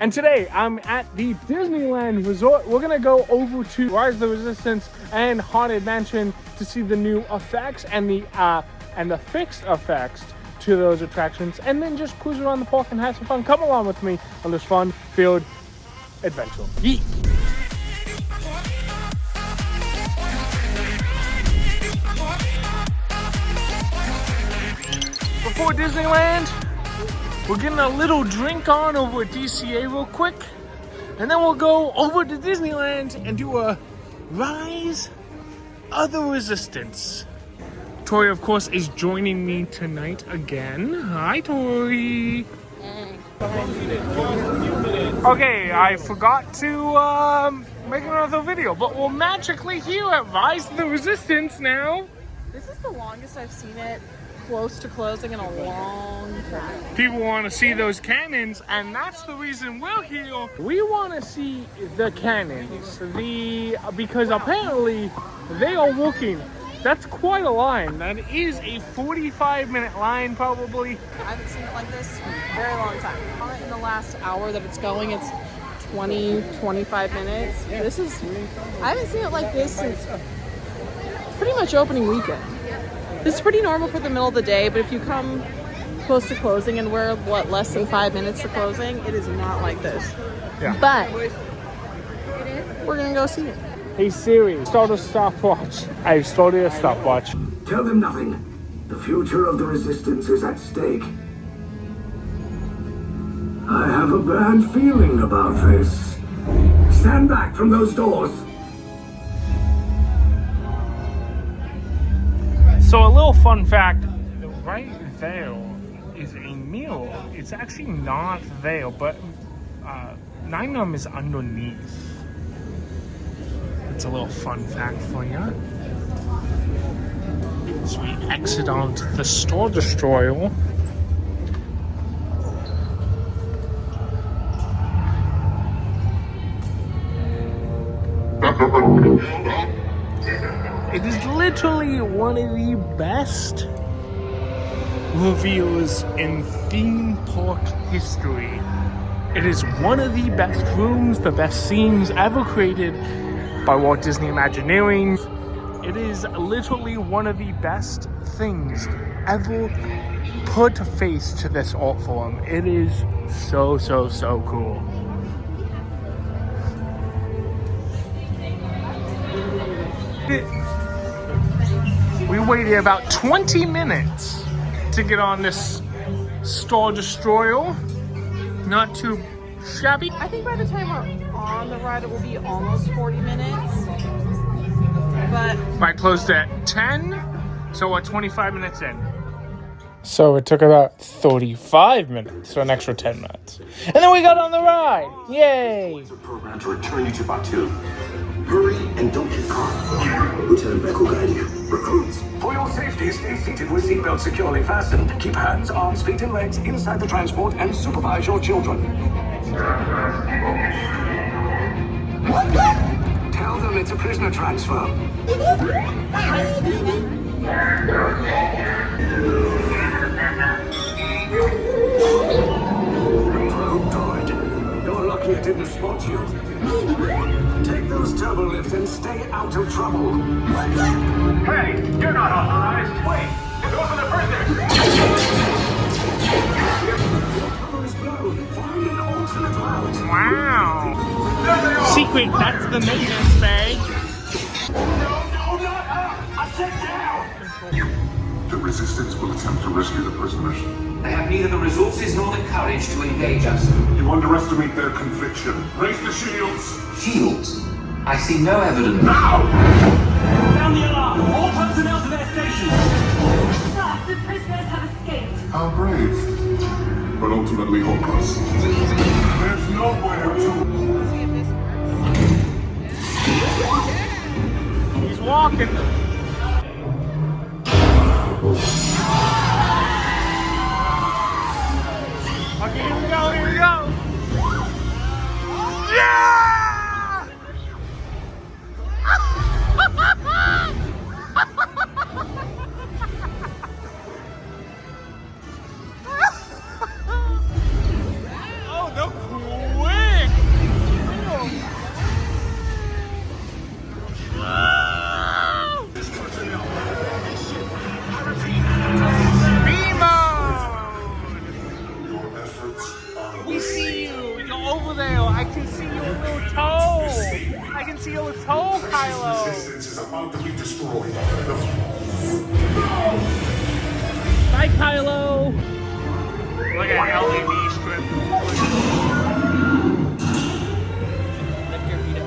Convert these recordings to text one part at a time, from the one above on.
And today I'm at the Disneyland Resort. We're gonna go over to Rise of the Resistance and Haunted Mansion to see the new effects and the fixed effects to those attractions, and then just cruise around the park and have some fun. Come along with me on this fun-filled adventure. Yeet! Before Disneyland, we're getting a little drink on over at DCA real quick, and then we'll go over to Disneyland and do a Rise of the Resistance. Tori, of course, is joining me tonight again. Hi, Tori. Okay, I forgot to make another video, but we're magically here at Rise of the Resistance now. This is the longest I've seen it close to closing in a long time. People want to see those cannons, and that's the reason we're here. We want to see the cannons, because apparently they are working. That's quite a line. That is a 45-minute line, probably. I haven't seen it like this in a very long time. In the last hour that it's going, it's 20, 25 minutes. I haven't seen it like this since pretty much opening weekend. This is pretty normal for the middle of the day, but if you come close to closing and we're, less than 5 minutes to closing, it is not like this. Yeah. But we're gonna go see it. Hey Siri, start a stopwatch. I've started a stopwatch. Tell them nothing. The future of the Resistance is at stake. I have a bad feeling about this. Stand back from those doors. So a little fun fact, right there is a meal. It's actually not there, but Nine Num is underneath. It's a little fun fact for you. As we exit onto the Star Destroyer. It is literally one of the best reveals in theme park history. It is one of the best rooms, the best scenes ever created by Walt Disney Imagineering. It is literally one of the best things ever put face to this art form. It is so, so, so cool. We waited about 20 minutes to get on this Star Destroyer. Not too shabby. I think by the time we're on the ride, it will be almost 40 minutes. But I closed at 10, so we're 25 minutes in. So it took about 35 minutes, so an extra 10 minutes. And then we got on the ride! Yay! It's a program to return you to Batu. Hurry and don't get caught. Lieutenant Beck will guide you. Recruits, for your safety, stay seated with seatbelts securely fastened. Keep hands, arms, feet, and legs inside the transport and supervise your children. Tell them it's a prisoner transfer. You're lucky it didn't spot you. Take those turbo lifts and stay out of trouble. Hey, you're not authorized. Wait, those are the prisoners. Find an alternate route. Wow! Secret, that's the maintenance bay. No, not her! I said down! The Resistance will attempt to rescue the prisoners. They have neither the resources nor the courage to engage us. You underestimate their conviction. Raise the shields! Shields? I see no evidence. Now! Sound the alarm! All personnel to their stations! Sir, the prisoners have escaped. How brave, but ultimately hopeless. There's nowhere to... He's walking. Okay, here we go, here we go. Yeah! Oh, the over there. I can see your little toe. I can see your little toe, Kylo. Resistance is about to be destroyed. Bye, Kylo. Look at LED strip. Lift your feet up.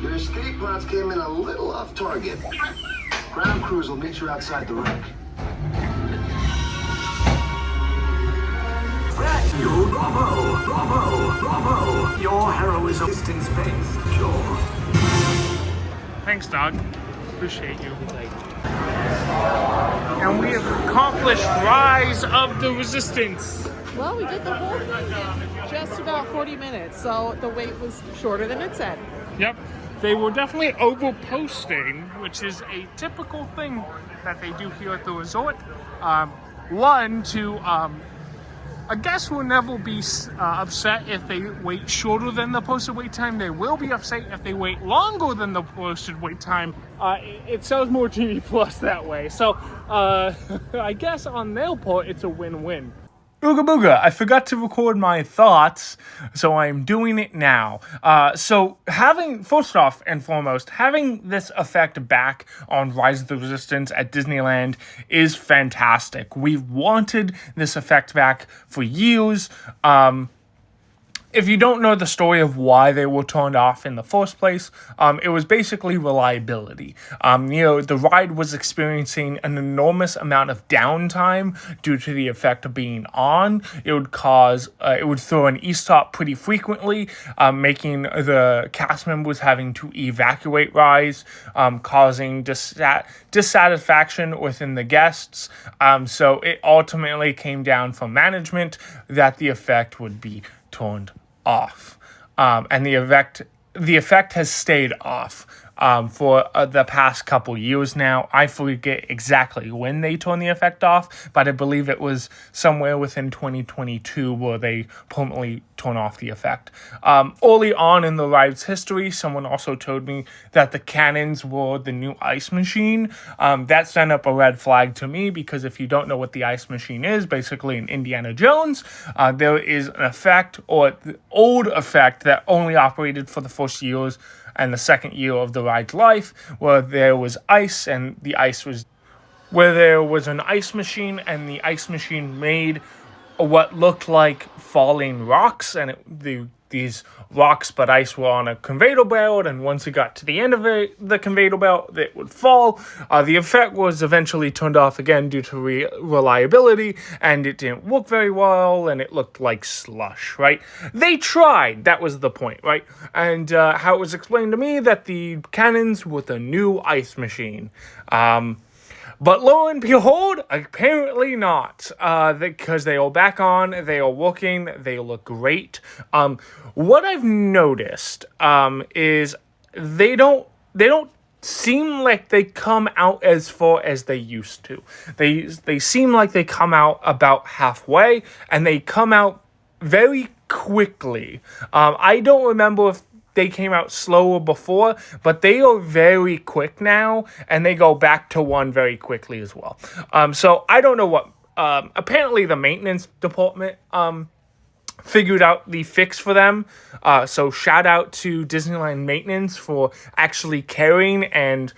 Your escape pods came in a little off target. Ground crews will meet you outside the wreck. You, bravo, bravo, bravo. Your heroism is distance-based, sure. Thanks, dog. Appreciate you. And we have accomplished Rise of the Resistance. Well, we did the whole thing in just about 40 minutes, so the wait was shorter than it said. Yep. They were definitely over-posting, which is a typical thing that they do here at the resort. One, to a guest will never be upset if they wait shorter than the posted wait time. They will be upset if they wait longer than the posted wait time. It sells more TV Plus that way. So I guess on their part, it's a win-win. Ooga booga, I forgot to record my thoughts, so I'm doing it now. So first off and foremost, having this effect back on Rise of the Resistance at Disneyland is fantastic. We've wanted this effect back for years. If you don't know the story of why they were turned off in the first place, it was basically reliability. The ride was experiencing an enormous amount of downtime due to the effect of being on. It would throw an e-stop pretty frequently, making the cast members having to evacuate Rise, causing dissatisfaction within the guests. So it ultimately came down from management that the effect would be turned off, and the effect has stayed off for the past couple years now. I forget exactly when they turned the effect off, but I believe it was somewhere within 2022 where they permanently turn off the effect. Early on in the ride's history, someone also told me that the cannons were the new ice machine. That sent up a red flag to me, because if you don't know what the ice machine is, basically in Indiana Jones, there is an effect, or the old effect, that only operated for the first years and the second year of the ride's life, where there was ice, and the ice was where there was an ice machine, and the ice machine made what looked like falling rocks, and these rocks but ice were on a conveyor belt, and once it got to the end of the conveyor belt, it would fall. The effect was eventually turned off again due to reliability, and it didn't work very well, and it looked like slush, right? They tried, that was the point, right? And how it was explained to me that the cannons were the new ice machine. But lo and behold, apparently not, because they are back on, they are working, they look great. What I've noticed is they don't seem like they come out as far as they used to. They seem like they come out about halfway, and they come out very quickly. I don't remember if they came out slower before, but they are very quick now, and they go back to one very quickly as well. So I don't know what, apparently the maintenance department figured out the fix for them. So shout out to Disneyland Maintenance for actually caring and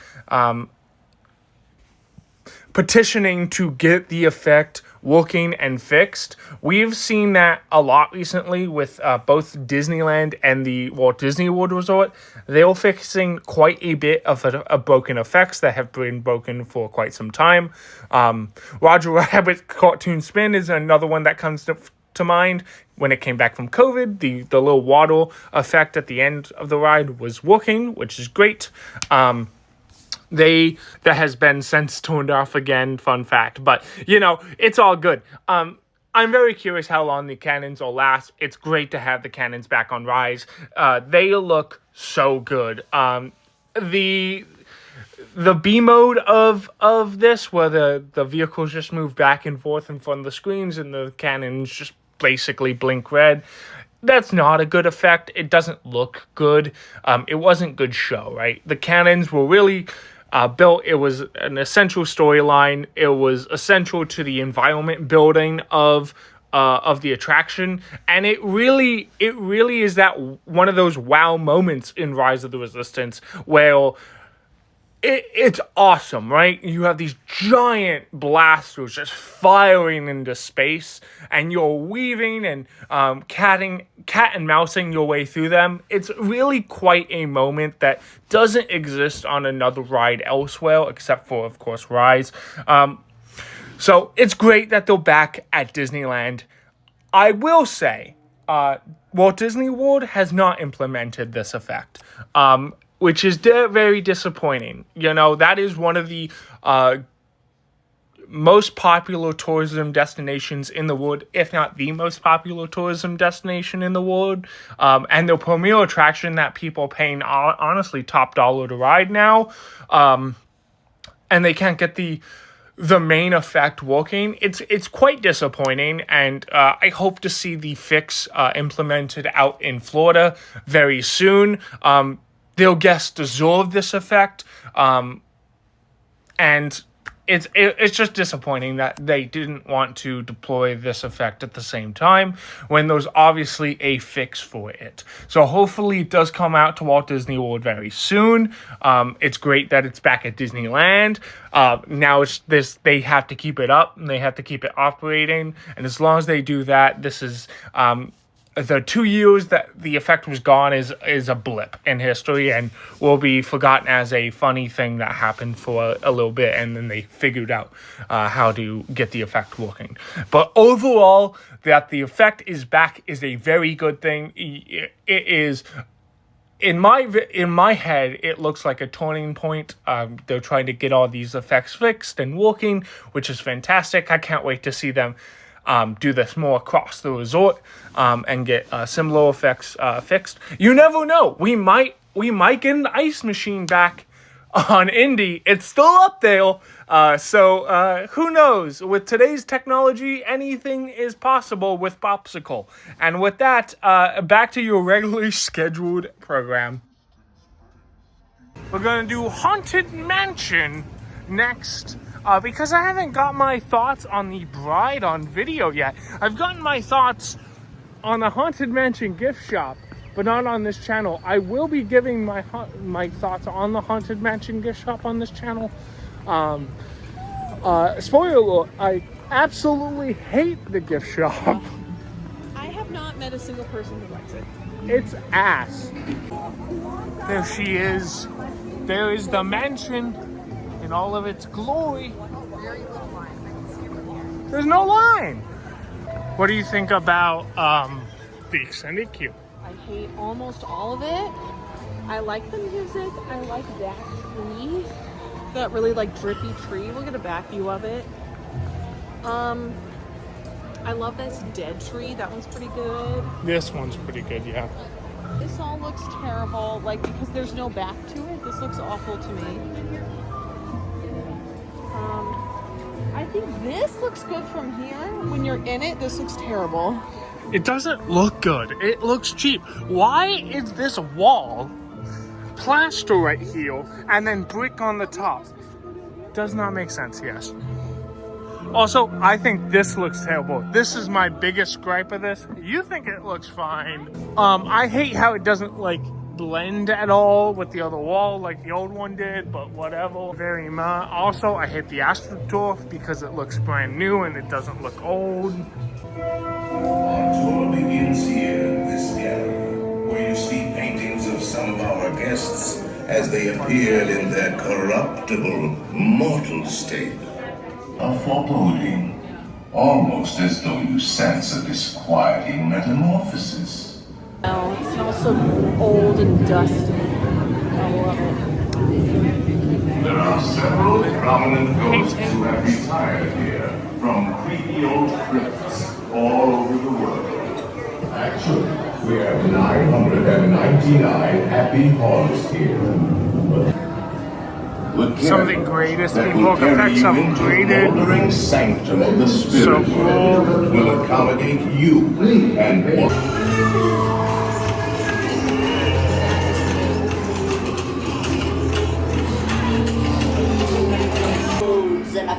petitioning to get the effect working and fixed. We've seen that a lot recently with both Disneyland and the Walt Disney World Resort. They're fixing quite a bit of broken effects that have been broken for quite some time. Roger Rabbit's cartoon spin is another one that comes to mind. When it came back from COVID, the little waddle effect at the end of the ride was working, which is great. That has been since turned off again, fun fact. But, it's all good. I'm very curious how long the cannons will last. It's great to have the cannons back on Rise. They look so good. The B mode of this, where the vehicles just move back and forth in front of the screens and the cannons just basically blink red, that's not a good effect. It doesn't look good. It wasn't good show, right? The cannons were really built. It was an essential storyline. It was essential to the environment building of the attraction, and it really is that one of those wow moments in Rise of the Resistance where it's awesome, right? You have these giant blasters just firing into space, and you're weaving and cat and mousing your way through them. It's really quite a moment that doesn't exist on another ride elsewhere, except for, of course, Rise. So it's great that they're back at Disneyland. I will say, Walt Disney World has not implemented this effect, which is very disappointing. You know, that is one of the most popular tourism destinations in the world, if not the most popular tourism destination in the world, and the premier attraction that people are paying honestly top dollar to ride now, and they can't get the main effect working. It's quite disappointing, and I hope to see the fix implemented out in Florida very soon. Their guests deserve this effect, and it's just disappointing that they didn't want to deploy this effect at the same time when there's obviously a fix for it. So hopefully it does come out to Walt Disney World very soon. It's great that it's back at Disneyland. Now they have to keep it up and they have to keep it operating. And as long as they do that, this is the 2 years that the effect was gone is a blip in history and will be forgotten as a funny thing that happened for a little bit, and then they figured out how to get the effect working. But overall, that the effect is back is a very good thing. It is, in my head, it looks like a turning point. They're trying to get all these effects fixed and working, which is fantastic. I can't wait to see them do this more across the resort, and get similar effects fixed. You never know. We might get an ice machine back on Indy. It's still up there. So who knows? With today's technology, anything is possible with Popsicle. And with that, back to your regularly scheduled program. We're going to do Haunted Mansion next. Because I haven't got my thoughts on the bride on video yet. I've gotten my thoughts on the Haunted Mansion gift shop, but not on this channel. I will be giving my thoughts on the Haunted Mansion gift shop on this channel. Spoiler alert, I absolutely hate the gift shop. I have not met a single person who likes it. It's ass. There she is. There is the mansion in all of its glory. There's no line. What do you think about the extended queue? I hate almost all of it. I like the music. I like that tree. That really like drippy tree. We'll get a back view of it. I love this dead tree. That one's pretty good. This one's pretty good, yeah. This all looks terrible, like because there's no back to it. This looks awful to me. I think this looks good from here. When you're in it, this looks terrible. It doesn't look good. It looks cheap. Why is this wall plaster right here and then brick on the top? Does not make sense, yes. Also, I think this looks terrible. This is my biggest gripe of this. You think it looks fine. I hate how it doesn't like blend at all with the other wall like the old one did, but whatever. Very much. Also, I hate the AstroTurf because it looks brand new and it doesn't look old. Our tour begins here in this gallery, where you see paintings of some of our guests as they appeared in their corruptible, mortal state. A foreboding, almost as though you sense a disquieting metamorphosis. Oh, it smells so old and dusty. I love it. There are several prominent ghosts who have retired here from creepy old crypts all over the world. Actually, we have 999 happy haunts here. Some of the greatest evoke effects I've created. The sanctum of the spirit So cool. will accommodate you and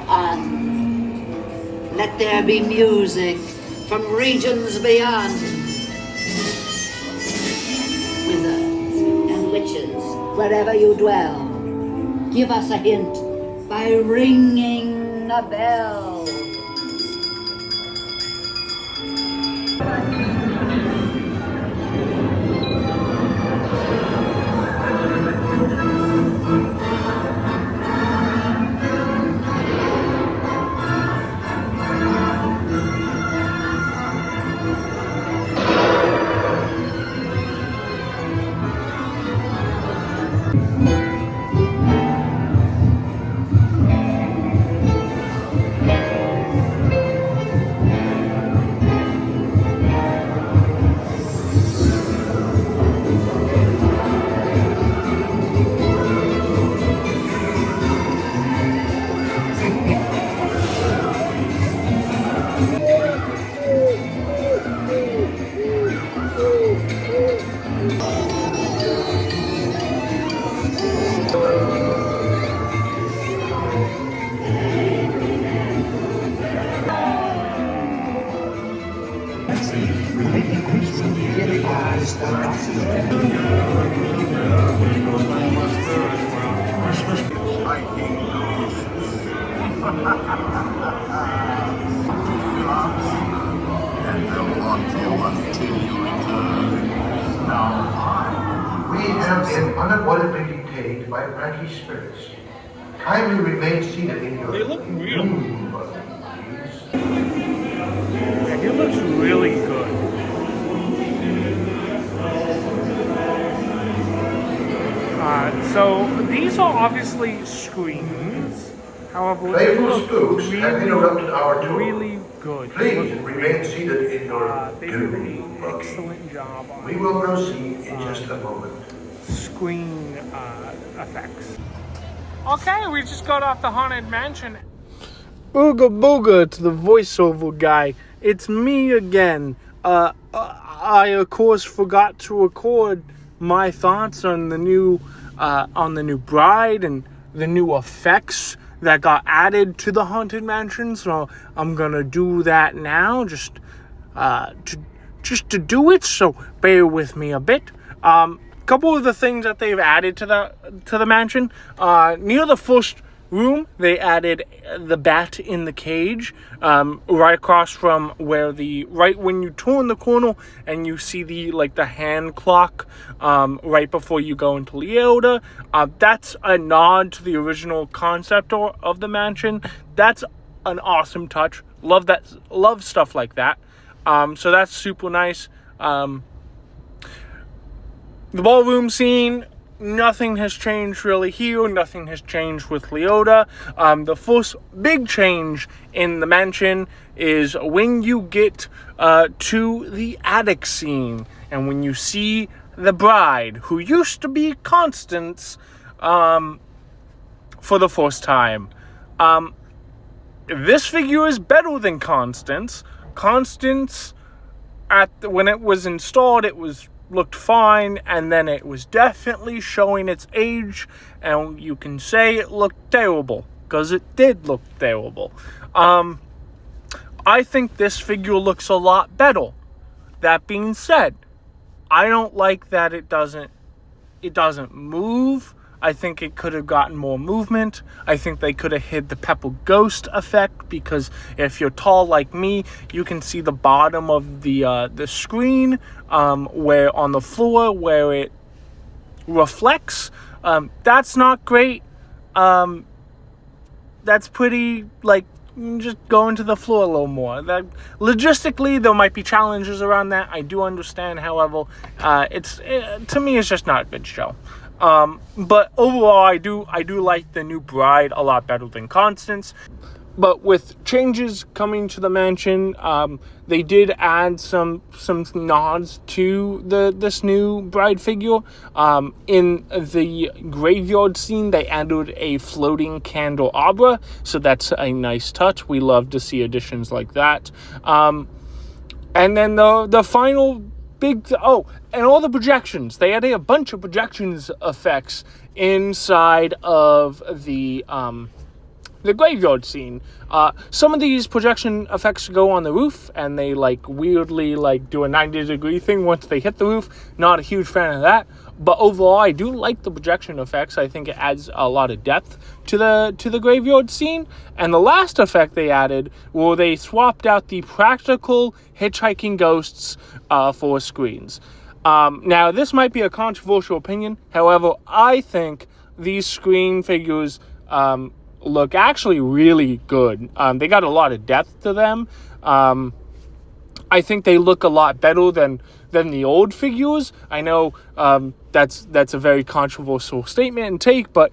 on. Let there be music from regions beyond. Wizards and witches, wherever you dwell, give us a hint by ringing a bell. We have been unavoidably detained by Frankie's spirits. Kindly remain seated in your... They look real. Yeah, he looks really good. So these are obviously screens. However, they Playful look spooks have interrupted our tour. really good. Please remain seated in your They did an excellent job on We will proceed in just a moment. screen effects. Okay, we just got off the Haunted Mansion. Ooga booga to the voiceover guy. It's me again. I of course forgot to record my thoughts on the new bride and the new effects that got added to the Haunted Mansion. So I'm gonna do that now, just to do it. So bear with me a bit. Couple of the things that they've added to the mansion. Near the first room, they added the bat in the cage, right across from right when you turn the corner and you see the hand clock, right before you go into Leota. That's a nod to the original concept of the mansion. That's an awesome touch. Love that. Love stuff like that. So that's super nice. The ballroom scene, nothing has changed really here. Nothing has changed with Leota. The first big change in the mansion is when you get to the attic scene and when you see the bride, who used to be Constance, for the first time. This figure is better than Constance. Constance, when it was installed, looked fine, and then it was definitely showing its age, and you can say it looked terrible, because it did look terrible. I think this figure looks a lot better. That being said, I don't like that it doesn't move. I think it could have gotten more movement. I think they could have hid the Pepper Ghost effect, because if you're tall like me, you can see the bottom of the screen, where on the floor where it reflects. That's not great. That's pretty, just go into the floor a little more. Logistically, there might be challenges around that. I do understand. However, to me, it's just not a good show. But overall, I do like the new bride a lot better than Constance. But with changes coming to the mansion, they did add some nods to this new bride figure. In the graveyard scene, they added a floating candelabra, so that's a nice touch. We love to see additions like that. And then the final and all the projections. They added a bunch of projections effects inside of the the graveyard scene. Some of these projection effects go on the roof, and they like weirdly like do a 90-degree thing once they hit the roof. Not a huge fan of that, but overall I do like the projection effects. I think it adds a lot of depth to the graveyard scene. And the last effect they added, well, they swapped out the practical hitchhiking ghosts for screens. Now this might be a controversial opinion, however, I think these screen figures look actually really good. They got a lot of depth to them. I think they look a lot better than the old figures. I know that's a very controversial statement and take, but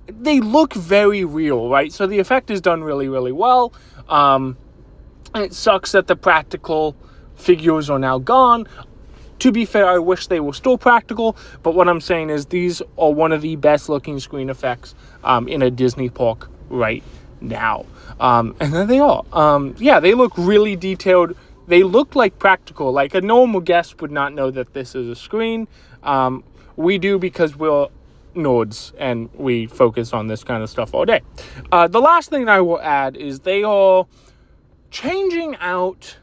they look very real, right? So the effect is done really, really well. And it sucks that the practical figures are now gone. To be fair, I wish they were still practical, but what I'm saying is these are one of the best looking screen effects in a Disney park right now. And there they are. Yeah, they look really detailed. They look like practical. Like a normal guest would not know that this is a screen. We do because we're nerds and we focus on this kind of stuff all day. The last thing I will add is they are changing out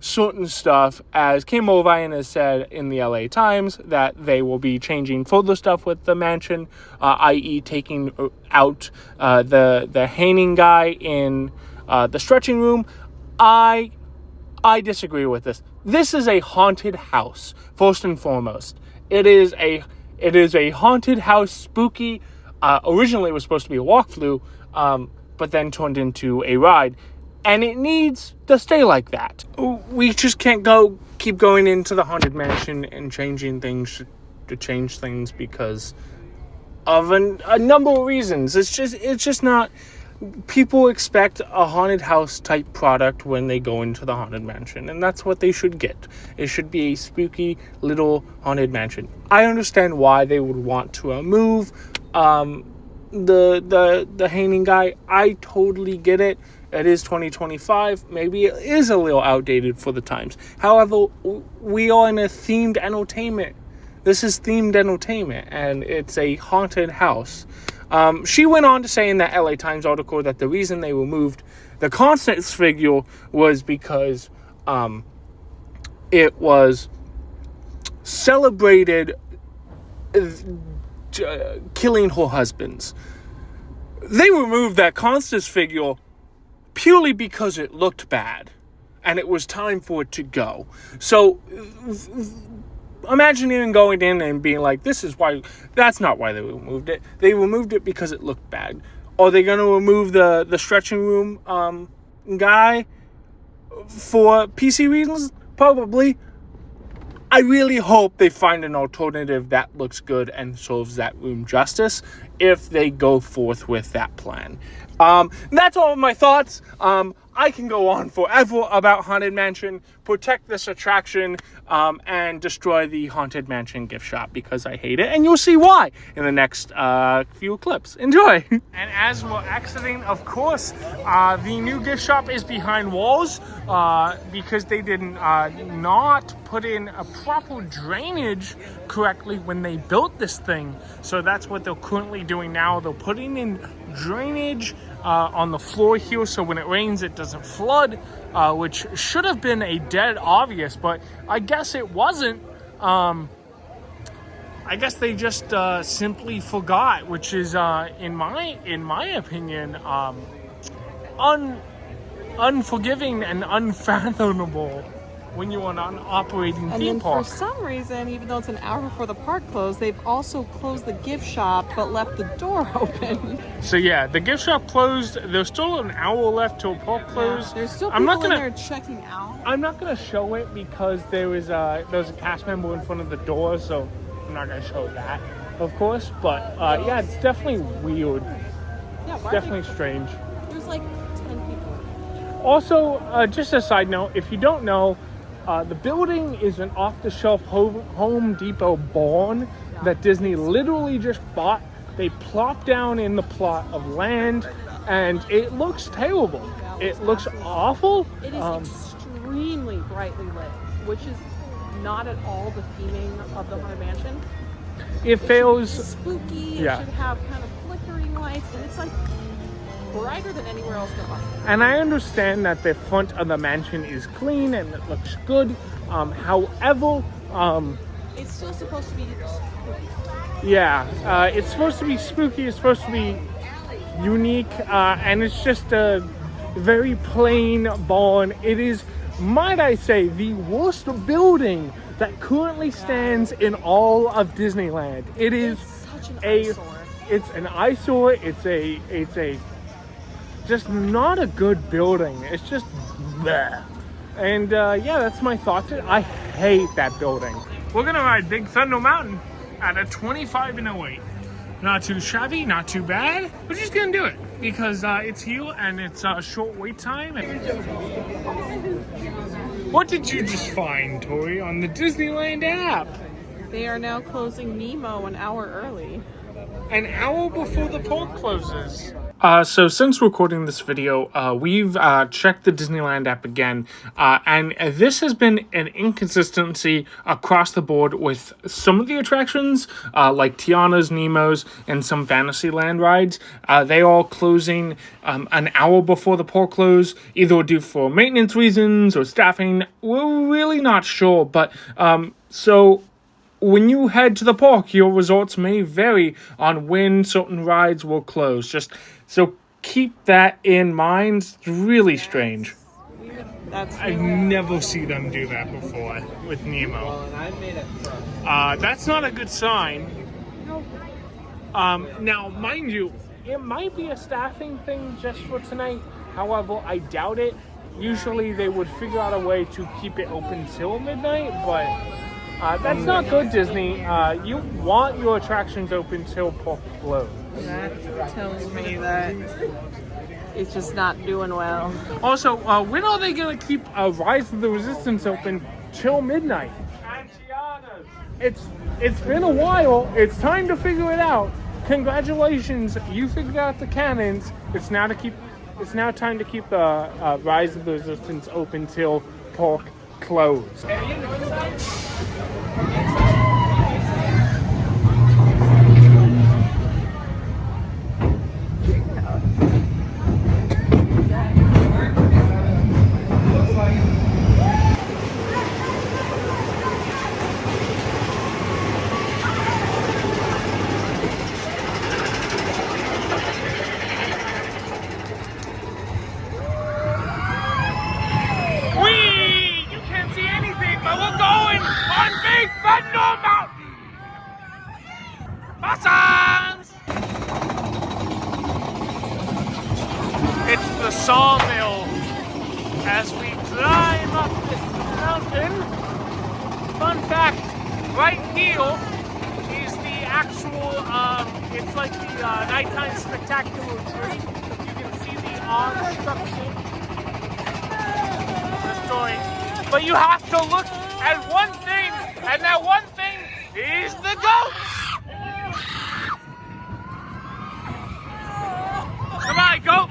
certain stuff, as Kim Mulvine has said in the LA Times, that they will be changing further stuff with the mansion, i.e. taking out the hanging guy in the stretching room. I disagree with this. This is a haunted house, first and foremost. It is a haunted house, spooky. Originally it was supposed to be a walkthrough, but then turned into a ride. And it needs to stay like that. We just can't keep going into the Haunted Mansion and changing things to change things because of a number of reasons. It's just not. People expect a haunted house type product when they go into the Haunted Mansion, and that's what they should get. It should be a spooky little haunted mansion. I understand why they would want to remove the hanging guy. I totally get it. It is 2025. Maybe it is a little outdated for the times. However, we are in a themed entertainment. This is themed entertainment, and it's a haunted house. She went on to say in that LA Times article that the reason they removed the Constance figure was because it was celebrated killing her husbands. They removed that Constance figure purely because it looked bad and it was time for it to go. So imagine even going in and being like, this is why. That's not why they removed it. They removed it because it looked bad. Are they going to remove the stretching room guy for PC reasons? Probably. I really hope they find an alternative that looks good and serves that room justice if they go forth with that plan. That's all of my thoughts. I can go on forever about Haunted Mansion, protect this attraction, and destroy the Haunted Mansion gift shop because I hate it. And you'll see why in the next few clips. Enjoy! And as we're exiting, of course, the new gift shop is behind walls because they did not put in a proper drainage correctly when they built this thing. So that's what they're currently doing now. They're putting in drainage on the floor here so when it rains it doesn't flood, which should have been a dead obvious, but I guess it wasn't. I guess they just simply forgot, which is in my opinion unforgiving and unfathomable when you are an operating theme park. And for some reason, even though it's an hour before the park closed, they've also closed the gift shop but left the door open. So yeah, the gift shop closed. There's still an hour left till park close. Yeah, there's still people in there checking out. I'm not gonna show it because there was a cast member in front of the door, so I'm not gonna show that, of course. But yeah, it's definitely weird. Yeah, it's definitely strange. There's like 10 people. Also, just a side note, if you don't know, the building is an off-the-shelf Home Depot barn that Disney literally just bought. They plopped down in the plot of land, and it looks terrible. It looks awful. It is extremely brightly lit, which is not at all the theming of the Haunted Mansion. It fails. Should be spooky. Yeah. It should have kind of flickering lights, and it's like brighter than anywhere else in the park. And I understand that the front of the mansion is clean and it looks good. However, It's still supposed to be spooky. yeah, it's supposed to be spooky. It's supposed to be unique, and it's just a very plain barn. It is, might I say, the worst building that currently stands in all of Disneyland. It is Such an eyesore. it's an eyesore. It's a just not a good building. It's just bleh. And yeah, that's my thoughts. I hate that building. We're gonna ride Big Thunder Mountain at a 25 and 08. Not too shabby, not too bad. We're just gonna do it because it's here and it's a short wait time. What did you just find, Tori, on the Disneyland app? They are now closing Nemo an hour early. An hour before the park closes. So since recording this video, we've checked the Disneyland app again, and this has been an inconsistency across the board with some of the attractions, like Tiana's, Nemo's, and some Fantasyland rides. They are closing an hour before the park close, either due for maintenance reasons or staffing. We're really not sure, but so when you head to the park, your results may vary on when certain rides will close. So keep that in mind. It's really strange. I've never seen them do that before with Nemo. That's not a good sign. Now, mind you, it might be a staffing thing just for tonight. However, I doubt it. Usually they would figure out a way to keep it open till midnight, but that's not good, Disney. You want your attractions open till park close. That tells me that it's just not doing well. Also, when are they going to keep Rise of the Resistance open till midnight? It's been a while. It's time to figure it out. Congratulations, you figured out the canons. It's now time to keep the Rise of the Resistance open till park close. It's the sawmill as we climb up this mountain. Fun fact, right here is the actual, it's like the nighttime spectacular tree. You can see the odd structure of the story. But you have to look at one thing, and that one thing is the goats. Come on, goat!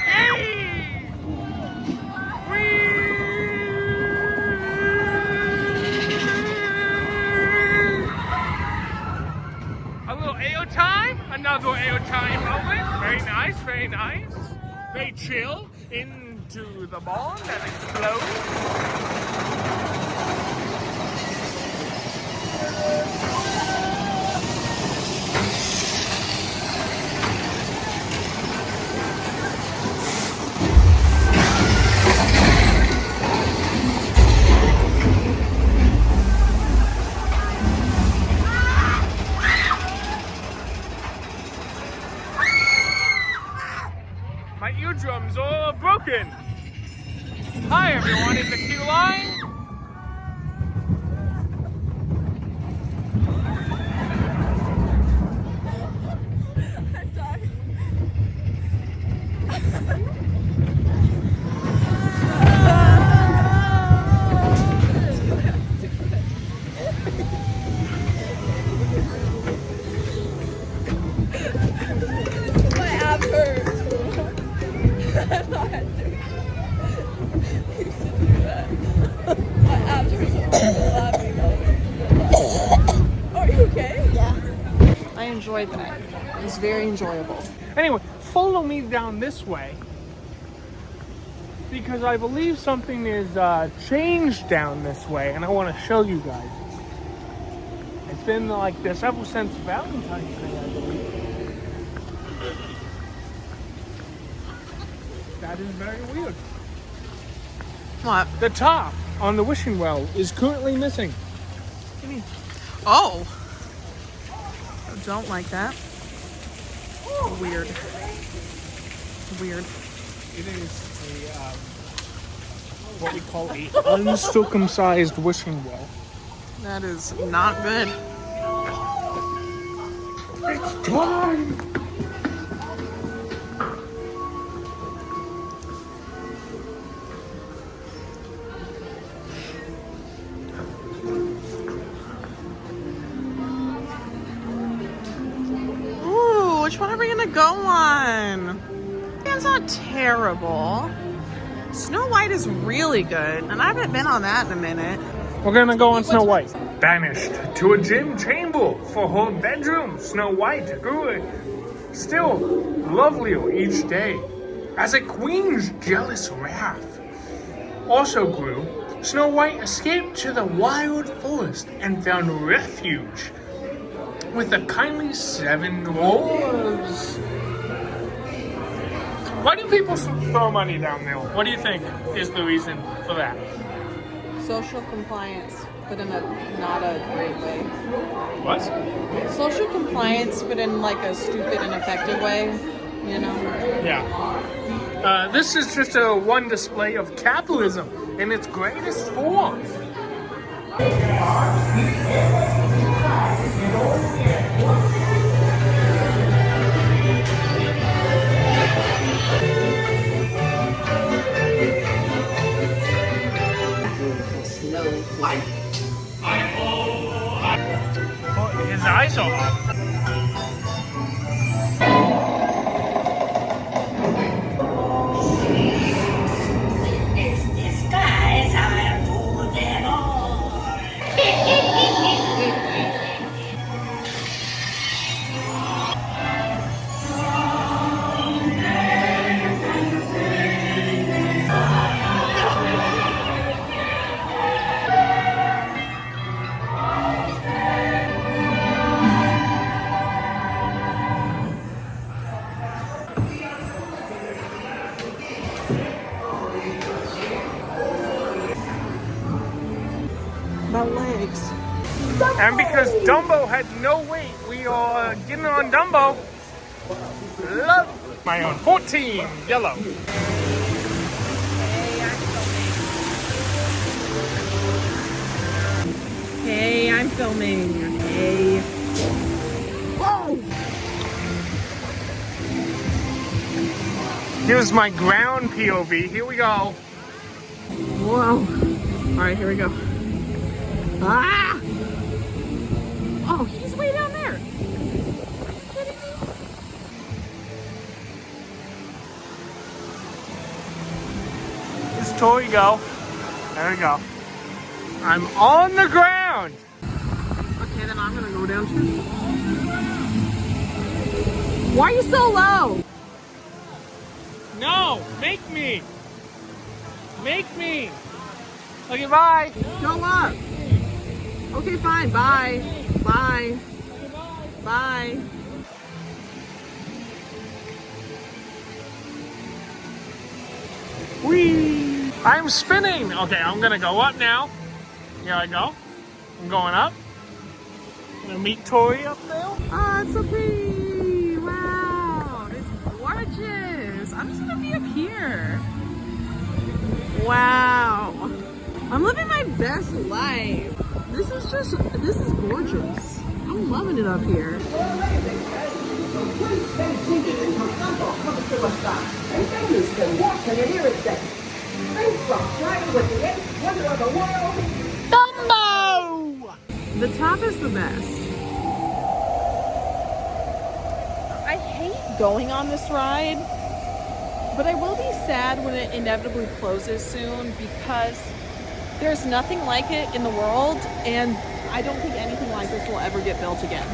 Yay! A little AO time, another AO time moment. Very nice, very nice. They chill into the ball that explodes. My eardrums are broken. Hi everyone in the queue line. I enjoyed that. It was very enjoyable. Anyway, follow me down this way because I believe something is changed down this way, and I want to show you guys. It's been like this ever since Valentine's Day, I believe. That is very weird. What? The top on the wishing well is currently missing. Oh. I don't like that. Weird. Weird. It is a, what we call a uncircumcised wishing well. That is not good. It's time! Ooh, which one are we gonna go on? It's not terrible. Snow White is really good, and I haven't been on that in a minute. We're gonna go on Snow White. Banished to a dim chamber for her bedroom, Snow White grew still lovelier each day, as a queen's jealous wrath also grew. Snow White escaped to the wild forest and found refuge with the kindly 7 dwarves. Why do people throw money down there? What do you think is the reason for that? Social compliance, but in a not a great way. What? Social compliance, but in like a stupid and effective way, you know? Yeah. This is just one display of capitalism in its greatest form. Oh, his eyes are up. My legs. And because Dumbo had no weight, we are getting on Dumbo. Love my own 14 yellow. Hey, I'm filming. Hey. Whoa! Here's my ground POV. Here we go. Whoa. All right, here we go. Ah! Oh, he's way down there. Are you kidding me? Here's Tori go. There we go. I'm on the ground. Okay, then I'm gonna go down too. Why are you so low? No, make me. Make me. Okay, bye. Go up. Okay, fine. Bye. Bye. Bye. Whee! I'm spinning. Okay, I'm gonna go up now. Here I go. I'm going up. I'm gonna meet Tori up there. Oh, it's so pretty. Wow. It's gorgeous. I'm just gonna be up here. Wow. I'm living my best life. This is gorgeous. I'm loving it up here. Dumbo! The top is the best. I hate going on this ride, but I will be sad when it inevitably closes soon because there's nothing like it in the world, and I don't think anything like this will ever get built again.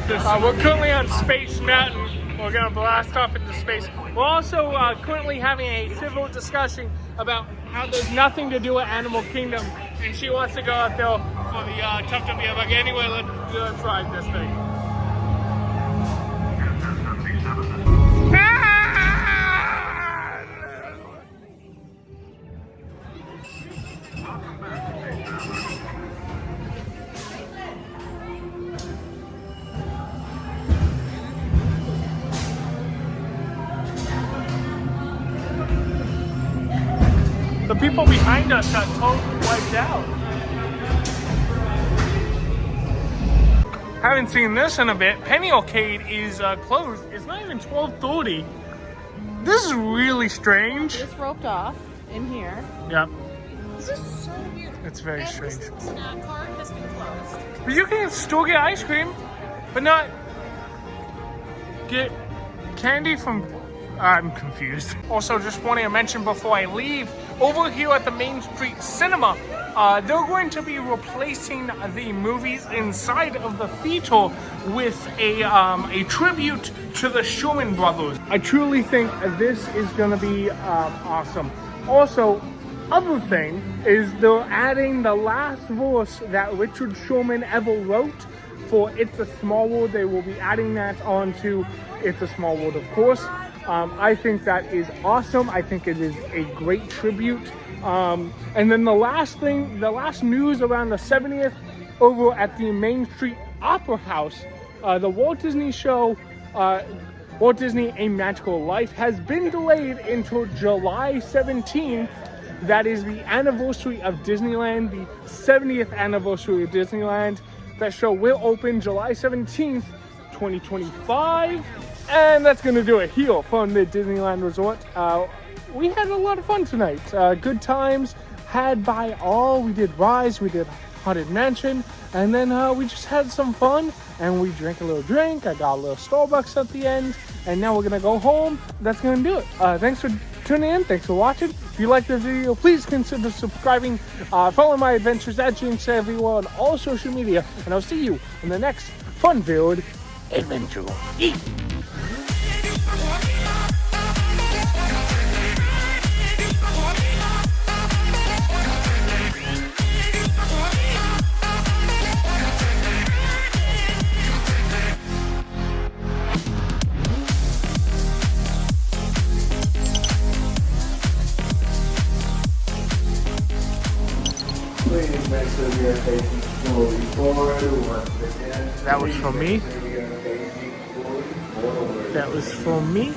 We're currently on Space Mountain. we're gonna blast off into space. We're also currently having a civil discussion about how there's nothing to do at Animal Kingdom, and she wants to go out there for the Tough to Be a Bug. Anyway, let's ride this thing. The people behind us got totally wiped out. Haven't seen this in a bit. Penny Arcade is closed. It's not even 12:30. This is really strange. It's roped off in here. Yep. This is so weird. It's very Every strange. snack cart has been closed. But you can still get ice cream, but not get candy from... I'm confused. Also, just wanting to mention before I leave, over here at the Main Street Cinema, they're going to be replacing the movies inside of the theater with a tribute to the Sherman Brothers. I truly think this is going to be awesome. Also, other thing is they're adding the last verse that Richard Sherman ever wrote for It's a Small World. They will be adding that onto It's a Small World, of course. I think that is awesome. I think it is a great tribute. And then the last thing, the last news around the 70th over at the Main Street Opera House, the Walt Disney show, Walt Disney A Magical Life, has been delayed until July 17th. That is the anniversary of Disneyland, the 70th anniversary of Disneyland. That show will open July 17th, 2025. And that's going to do it here from the Disneyland Resort. We had a lot of fun tonight. Good times had by all. We did Rise, we did Haunted Mansion, and then we just had some fun. And we drank a little drink. I got a little Starbucks at the end. And now we're going to go home. That's going to do it. Thanks for tuning in. Thanks for watching. If you like this video, please consider subscribing. Follow my adventures at Jinx everywhere on all social media. And I'll see you in the next fun-filled adventure. Please make sure you're facing slowly forward once again. That was for me. Make sure you're facing slowly forward. That was for me.